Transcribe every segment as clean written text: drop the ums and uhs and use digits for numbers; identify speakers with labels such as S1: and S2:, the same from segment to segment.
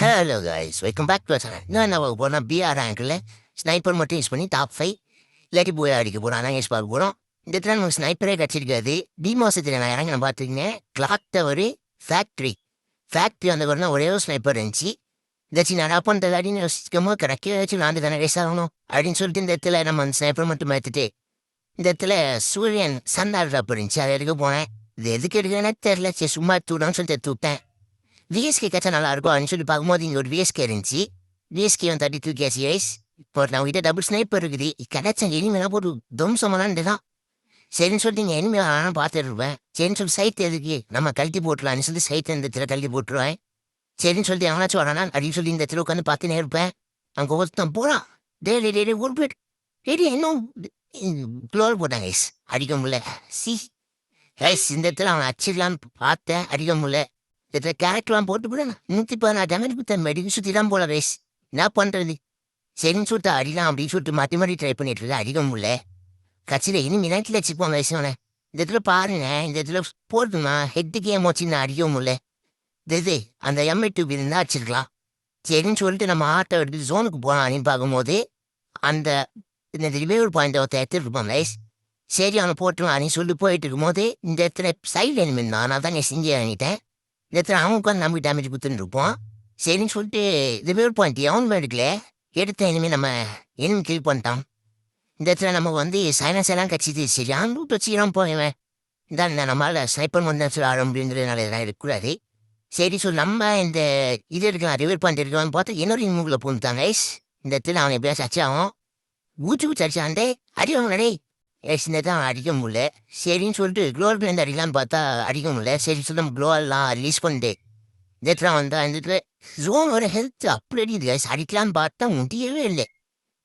S1: Hello guys welcome back to channel. நான் நம்ம போனால் பிஆர் ரேங்கில் ஸ்னைப்பர் மட்டும் யூஸ் பண்ணி டாப் 5 இல்லாட்டி போய் அடிக்க போகிறோம். அதான் யூஸ் பார்க்க போகிறோம். இந்த இடத்துல நமக்கு ஸ்னைப்பரே கிடச்சிருக்காது. டி மாதத்தில் நான் இறங்கி நான் பார்த்துருக்கேன். கிளாக் டவர் ஃபேக்ட்ரி அந்த கூட ஒரே ஒரு ஸ்னைப்பர் இருந்துச்சு. ஏதாச்சும் நான் பண்ணுறது அப்படின்னு யோசிக்கும் போது கிடைக்க ஏதாச்சும் நான் தானே ரேஸ் ஆகணும் அப்படின்னு சொல்லிட்டு இந்த இடத்துல நம்ம அந்த ஸ்னைப்பர் மட்டும் மாற்றிட்டு இந்த இடத்துல சூரியன் சன்னாடுறப்ப இருந்துச்சு. அதை எடுக்க போனேன். இது எதுக்கு எடுக்கிறேன்னே தெரில. சரி சும்மா தூடான்னு சொல்லிட்டு எடுத்து விட்டேன். விஎஸ்கே கச்சா நல்லா இருக்கும் அப்படின்னு சொல்லி பார்க்கும்போது இங்கே ஒரு விஎஸ்கே இருந்துச்சு. விஎஸ்கே வந்து 32 கேசி ஐஸ். இப்போ நம்ம கிட்ட டபுள் ஸ்னைப்பர் இருக்குது. கிடைச்ச எனிமைலாம் போட்டு தும்சமெல்லாம் தான். சரின்னு சொல்லிட்டு இங்கே எனிமே ஆனால் பார்த்துட்டு இருப்பேன். சரின்னு சொல்லி சைட் எதுக்கு நம்ம கழட்டி போட்டுலான்னு சொல்லி சைட் இந்த இடத்துல கழட்டி போட்டுருவேன். சரின்னு சொல்லிட்டு எவனாச்சும் வரானா அப்படின்னு சொல்லி இந்த இடத்துல உட்காந்து பார்த்துனே இருப்பேன். அங்கே ஒருத்தன் போகிறான். டே ஒரு பேர் டேடி இன்னும் க்ளோர் போட்டாங்க ஐஸ். அடிக்க முடியல. ஐஸ் இந்த இடத்துல அவன் அடிச்சிடலான்னு பார்த்தேன். அடிக்க முடியல. இதில் கேரக்டர்லாம் போட்டு கூட 114 டேமேஜ் கொடுத்த மெடிக்கு சுற்றி தான் போல ரைஸ். என்ன பண்ணுறது? சரின்னு சொல்லிட்டு அடிலாம் அப்படின்னு சொல்லிட்டு மாற்றி ட்ரை பண்ணிட்டு இருக்கேன். அடிக்க முடியல. கட்சியில் இனி மினாட்டில் வச்சுப்போம் வயசுனே. இந்த இடத்துல பாருங்க. இந்த இடத்துல போட்டுமா ஹெட்டுக்கே மோச்சு நான் அடிக்க முடியல. இது அந்த M2 இருந்தால் அடிச்சிருக்கலாம். சரின்னு சொல்லிட்டு நம்ம ஆட்டோ எடுத்து ஜோனுக்கு போகலாம் அப்படின்னு பார்க்கும்போது அந்த இந்த ரிவைவர் பாயிண்ட் ஒருத்த எடுத்துட்டு இருப்போம் ரைஸ். சரி அவனை போட்டுருவான் அப்படின்னு சொல்லிட்டு போயிட்டு இருக்கும்போது இந்த இடத்துல சைடில் எனிமின் தான். நான் தான் நான் செஞ்சு இறங்கிட்டேன். இந்த இடத்துல அவன் உட்காந்து நமக்கு டேமேஜ் கொடுத்துன்னு இருப்போம். சரின்னு சொல்லிட்டு ரிவைவர் பாயிண்ட் அவன் எடுக்கல. எடுத்த இனிமேல் நம்ம எனிமி கில் பண்ணிட்டான். இந்த இடத்துல நம்ம வந்து சைலன்ஸ் எல்லாம் கட்சிது. சரி அவன் வச்சுக்கிறான் போவேன். இந்த நம்மளால் ஸ்னைப்பர் வந்து ஆட முடியுங்கிறதுனால இதெல்லாம் இருக்கக்கூடாது. சரி சொல்லி நம்ம இந்த இது இருக்கலாம் ரிவர் பாயிண்ட் இருக்கலாம்னு பார்த்தா இன்னொரு இனிமுகளை பூந்துட்டாங்க ஐஸ். இந்த இடத்துல அவன் எப்படியாச்சும் அச்சாகும் ஊச்சு அடிச்சாண்டே அடிவாங்க நடே ஐஸ். இந்த இடத்துல அவன் அடிக்க முடியல. சரின்னு சொல்லிட்டு க்ளோர்லேருந்து அடிக்கலான்னு பார்த்தா அடிக்க முடியல. சரி சொல்லி நம்ம க்ளோவெல்லாம் ரிலீஸ் பண்ணிட்டு இந்த இடத்துல வந்தால் இந்த இடத்துல ஜோனோட ஹெல்த் அப்படி அடிக்குது ஐஸ். அடிக்கலான்னு பார்த்தா முடியவே இல்லை.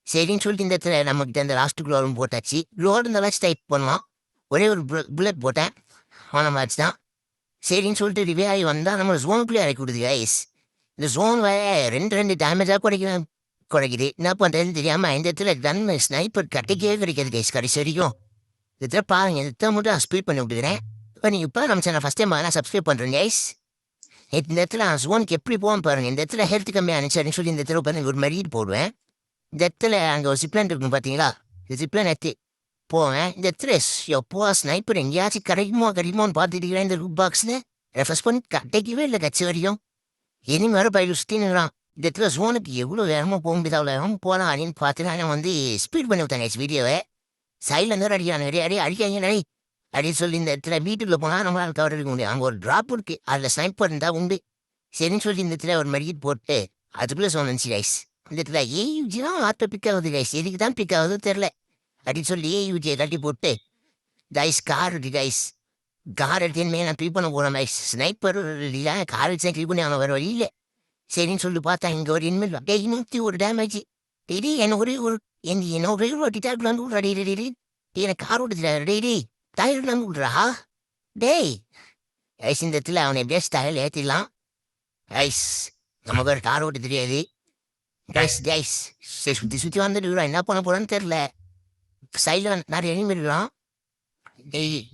S1: சரின்னு சொல்லிட்டு இந்த இடத்துல நம்மக்கிட்ட அந்த லாஸ்ட் க்ளோரும் போட்டாச்சு. க்ளோர் இருந்தாலும் டைப் பண்ணலாம். ஒரே ஒரு புல்லட் போட்டேன். அவனை மேட்ச் தான். சரின்னு சொல்லிட்டு ரிவே ஆகி வந்தால் நம்ம ஜோனுக்குள்ளே இறக்கி விடுது ஐஸ். இந்த ஜோன் ரெண்டு டேமேஜாக குறைக்குது. என்ன பண்ணுறதுன்னு தெரியாமல் இந்த இடத்துல கன் ஸ்னைப்பர் கிடைக்கவே கிடைக்காது கைஸ். கடைசி வரைக்கும் இந்த இடத்துல பாருங்க. இந்த இடத்துல மட்டும் நான் ஸ்பீட் பண்ணி விட்டுக்கிறேன். இப்போ நீங்கள் இப்போ நம்ம சேனல் ஃபஸ்ட் டைம் நான் சப்ஸ்கிரைப் பண்ணுறேன் கைஸ். இந்த இடத்துல நான் ஜோனுக்கு எப்படி போவேன் பாருங்கள். இந்த இடத்துல ஹெல்த் கம்மியாக இருந்துச்சு சொல்லி இந்த இடத்துல பாருங்க ஒரு மெடிட் போடுவேன். இந்த இடத்துல அங்கே ஒரு ஜிப்லைன் இருக்கும் பார்த்தீங்களா. இந்த ஜிப்லைன் எடுத்து போவேன். இந்த இடத்துல எப்போ ஸ்னைப்பர் எங்கேயாச்சும் கிடைக்குமோன்னு பார்த்துட்டு இருக்கிறேன். இந்த ரூட் பாக்ஸில் ரெஃபர்ஸ் பண்ணி கிடைக்கவே இல்லை கட்சி வரையும். இனி வேறு பயிர் சுற்றினுறான். இந்த இடத்துல ஜோனுக்கு எவ்வளோ வேகமாக போக முடியாது அவ்வளோ வேகமாக போகலாம் அப்படின்னு பார்த்து நான் வந்து ஸ்பீட் பண்ணி விட்டேன் வீடியோவை. சைடில் இருந்து அடிக்கிறான் அடிக்காங்க நடை அப்படின்னு சொல்லி இந்த இடத்துல வீட்டுக்குள்ளே போனால் நம்மளால் கவர் எடுக்க முடியும். அங்கே ஒரு ட்ராப் இருக்குது. அதில் ஸ்னைப்பர் இருந்தால் உண்டு. சரின்னு சொல்லி இந்த இடத்துல ஒரு மெடிக்கெட் போட்டு அதுக்குள்ளே சொன்னச்சு கைஸ். இந்த இடத்துல ஏயூஜி தான் ஆட்டோ பிக் ஆகுது கைஸ். எதுக்கு தான் பிக் ஆகுது தெரில அப்படின்னு சொல்லி ஏயூஜியை கட்டி போட்டு கைஸ் கார் இருக்கு கைஸ். கார் எடுத்தேன்னு நான் ட்ரீட் பண்ண போகிறேன் கைஸ். ஸ்னைப்பர் இல்லை கார் வச்சு ட்ரீட் பண்ணி அவன் வர வழி இல்லை. சரின்னு சொல்லி பார்த்தா இங்கே ஒரு இனிமேல் 101 டேமேஜ். டெய்லி என்ன ஒரே ஒரு என்ன ஒரே ஒரு டிட்டாக்லாந்து விட்றா. டெய்லி எனக்கு கார் ஓட்டுறா. டெய்லி டயர்லாந்து விட்றா. டேய் ஐஸ் இந்த இடத்துல அவனை எப்படியாச்சும் டயர் ஏற்றிடலாம் ஐஸ். நமக்கு ஒரு கார் ஓட்ட தெரியாது கைஸ். கைஸ் சரி சுற்றி வந்துட்டு என்ன பண்ண போகிறான்னு தெரில. சைடில் நிறைய எனிமி இருக்கலாம்.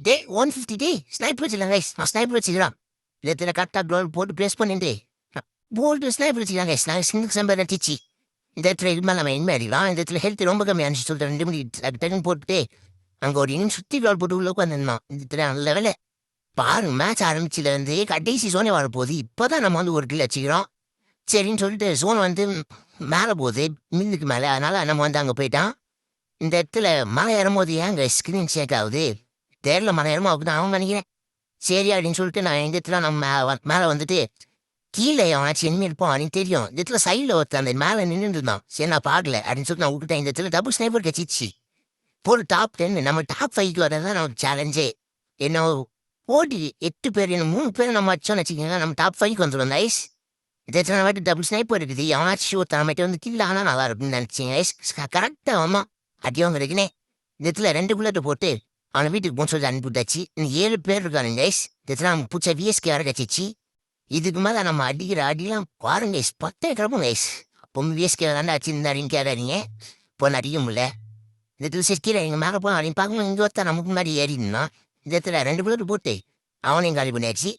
S1: டே 150 டே ஸ்னைப்பர் வச்சுக்கலாம் கைஸ். நான் ஸ்னைப்பர் வச்சுக்கிறான். இந்த இடத்துல கரெக்டாக க்ளோல் போட்டு ப்ளேஸ் பண்ணிட்டு போல்டு ஸ்னைப்பர் வச்சுக்கலாம் கைஸ். நான் சிங்கிள் சம்பர் அடிச்சு இந்த இடத்துல இது மேலே நம்ம இனிமே அடிக்கலாம். இந்த இடத்துல ஹெல்த் ரொம்ப கம்மியாச்சு சொல்லிட்டு 2 மணி டக்குன்னு போட்டுட்டு அங்கே ஒரு இன்னும் சுற்றி க்ளோல் போட்டு உள்ள உட்காந்துருந்தான். இந்த இடத்துல நல்ல வேலை பாருங்க. மேட்ச் ஆரம்பிச்சிலேருந்து கடைசி ஜோனே வரப்போகுது. இப்போ தான் நம்ம வந்து ஒரு கில் வச்சுக்கிறோம். சரின்னு சொல்லிட்டு ஜோன் வந்து மேலே போகுது மில்லுக்கு மேலே. அதனால் நம்ம வந்து அங்கே போயிட்டான். இந்த இடத்துல மலை ஏறும்போது ஏங்க ஸ்க்ரீன் ஷேக் ஆகுது தேரில் மலை ஏறுமோ அப்படி தான் அவன் நினைக்கிறேன். சரி அப்படின்னு சொல்லிட்டு நான் இந்த இடத்துல நம்ம மேலே வந்துட்டு கீழே அவனாச்சும் எனிமே இருப்போம் அப்படின்னு தெரியும். இந்த இடத்துல சைடில் ஒருத்தர் அந்த மேலே நின்று இருந்தான். சரி நான் பார்க்கல அப்படின்னு சொல்லிட்டு நான் விட்டுட்டேன். இந்த இடத்துல டபுள் ஸ்னைப்பர் கட்சிச்சு போட்டு டாப் 10 நம்ம டாப் 5க்கு வரதான் நமக்கு சேலஞ்சே. என்ன போட்டி 8 பேர் என்ன 3 பேர் நம்ம அச்சோன்னு வச்சுக்கோங்க நம்ம டாப் 5க்கு வந்துடும் ஐஸ். இதை வாட்டி டபுள் ஸ்னைப்பர் இருக்குது. அவனாச்சும் ஒருத்தர் நம்மகிட்ட வந்து கில் ஆனால் நல்லா இருக்குன்னு நினச்சிங்க ஐஸ். கரெக்டாக ஆமாம் அடியவங்க இருக்குன்னே. இந்த இடத்துல 2 புல்லட்டு போட்டு அவனை வீட்டுக்கு போன்னு சொல்லி அனுப்பிவிட்டாச்சு. இன்னும் 7 பேர் இருக்கானுங்க ஐஸ். இந்த இடத்துல நம்ம பிடிச்ச விஎஸ்கே வர கட்சிச்சு. இதுக்கு மேலே நம்ம அடிக்கிற அடிலாம் பாருங்க ஐஸ் 10 கிளம்பும் ஐஸ். அப்போ விஎஸ்கே தாண்டா அடிச்சிருந்தாருன்னு கேட்காதீங்க. இப்போ அடிக்க முடியல. இந்த இடத்துல சரி கீழே எங்கள் மேலே போகலாம் அப்படின்னு பார்க்கும்போது இங்கே ஒருத்தர் நமக்கு முன்னாடி ஏறினான். இந்த இடத்துல 2 புல்லட்டு போட்டு அவனையும் காலி பண்ணியாச்சு.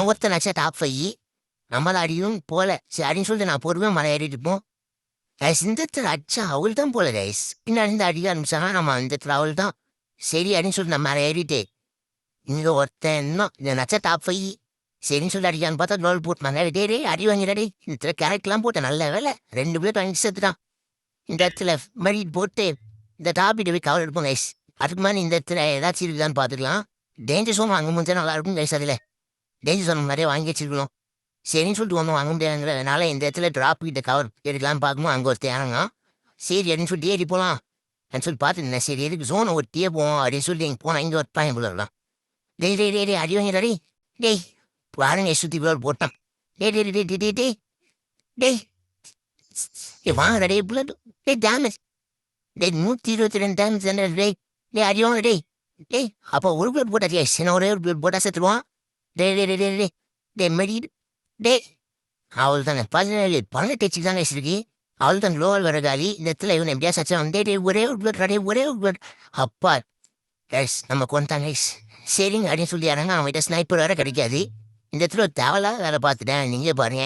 S1: ஒருத்தனாச்சா டாப் 5 நம்மள அடியும் போல சரி அப்படின்னு சொல்லிட்டு நான் பொறுமையாக மலை ஏறிட்டு இருப்போம். கைஸ் இந்த இடத்துல அடிச்சா அவள் தான் போல கைஸ். பின்னாடி இருந்து அடிக்க ஆரம்பிச்சாங்க. நம்ம இந்த இடத்துல அவள் தான் சரி அப்படின்னு சொல்லிட்டு நம்ம மேலே ஏறிட்டு இங்க ஒருத்தன் இன்னும் இந்த நச்ச டாப் ஃபை சரின்னு சொல்லி அடிக்கான்னு பார்த்தா லோல் போட்டுனாங்க. டே அடி வாங்கிடாடி இந்த இடத்துல கேரட்லாம் போட்டேன் நல்ல வேலை 2 பேர் வாங்கி சேர்த்துட்டான். இந்த இடத்துல மடி போட்டு இந்த டாப்பிட்டு போய் கவர் எடுப்போம் கைஸ். அதுக்கு மேலே இந்த இடத்துல ஏதாச்சும் இருக்குதான்னு பார்த்துக்கலாம். டேஞ்சர் சோன் வாங்க முடிஞ்சா நல்லா இருக்கும் கைஸ். அதில் டேஞ்சர் சோன் நிறைய வாங்கி வச்சிருக்கணும். சரின்னு சொல்லிட்டு ஒன்றும் வாங்க முடியாதுங்கிறதுனால இந்த இடத்துல ட்ராப் கிட்ட கவர் எடுக்கலாம்னு பார்க்கும்போது அங்கே ஒரு தேனங்க சரி அப்படின்னு சொல்லிட்டு ஏறி போகலாம் அப்படின்னு சொல்லி பார்த்துருந்தேன். சரி எதுக்கு ஜோனை ஒட்டியே போவோம் அப்படின்னு சொல்லி இங்கே போனால் இங்கே ஒரு பையன் போடலாம். டேய் அடி வாங்கிடாடி டேய் பாருங்க சுற்றி போட்டான். டேய் வாங்கடா டேய் புல்லட் டேமேஜ் 122 டேமேஜ் தானே அடி வாங்க டேய் அப்போ ஒரு புல்லட் போட்டாச்சியா சின்ன ஒரே ஒரு புல்லட் போட்டா செத்துருவான். டே மெடி டேய் அவள் தானே 18 டச்சு தானே வச்சிருக்கு. அவள் தான் லோவல் வர காலி இந்த இடத்துல இவன் எப்படியா சச்சா டே ஒரே ஒரு புல்லட் அப்பா கைஸ் நம்ம கொண்டாங்க கைஸ். சரிங்க அப்படின்னு சொல்லி யாராங்க அவன்கிட்ட ஸ்னைப்பர் வேற கிடைக்காது. இந்த இடத்துல ஒரு தேவையில்லாத வேலை பார்த்துட்டேன். நீங்கள் பாருங்க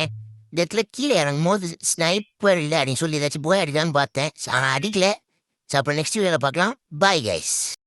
S1: இந்த இடத்துல கீழே இறங்கும் போது ஸ்னைப்பர் இல்லை அப்படின்னு சொல்லி ஏதாச்சும் போய் அடிக்கலான்னு பார்த்தேன். ஆனால் அடிக்கல. ஸோ அப்புறம் நெக்ஸ்ட் வேலை பார்க்கலாம். Bye guys.